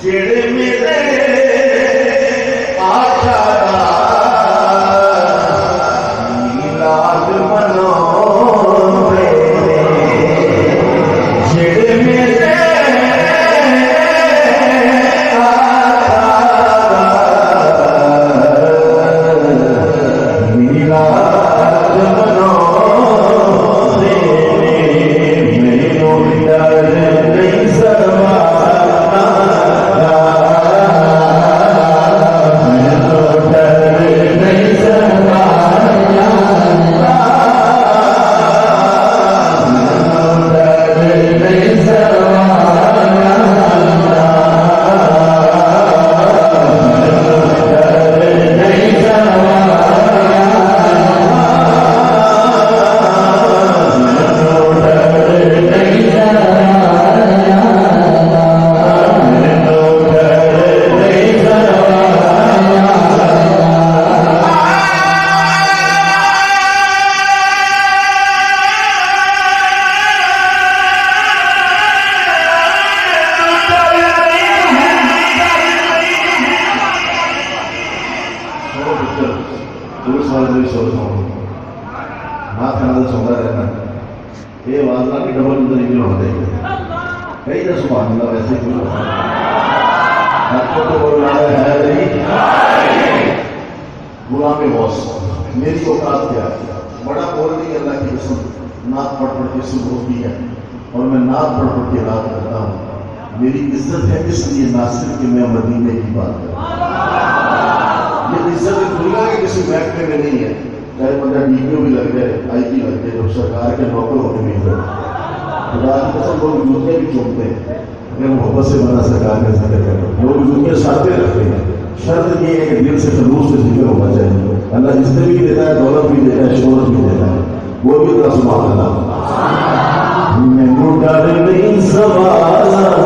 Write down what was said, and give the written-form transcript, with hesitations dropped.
जेड़े मेरे आका दा मिलाद मनाउंदे ने, जेड़े मेरे आका दा मिलाद मनाउंदे ने, मैनू डर नहीं सरमाना सौदा रहना ये वादा की डबल जिंदगी होना चाहिए। कई तो सुभान अल्लाह वैसे कुछ होता आपको तो बोलना है नहीं गुलाम बॉस मेरी औकात क्या है, बड़ा बोल रही अल्लाह की कसम, नाक पढ़ पढ़ के सुबह होती है और मैं नाक पढ़ पढ़ के रात करता हूँ। मेरी इज्जत है इसलिए नासिर कि मैं मदीने की बात करूँ। ये इज्जत दुनिया के किसी महकमे में नहीं है, चाहे बंदा डीपीओ भी लग जाए, आईजी लग जाए, तो सरकार के नौकर होने में खुदा की कसम लोग जूते भी चूमते हैं अगर मोहब्बत से बना सरकार के जिक्र करें। लोग जूते शर्तें रखते हैं, शर्त ये है कि दिल से खलूस से जिक्र होना चाहिए। अल्लाह जिसने भी देता है दौलत भी देता है, शोहरत भी देता है, वो भी तरह सुभान अल्लाह। मैनू डर नहीं सवाल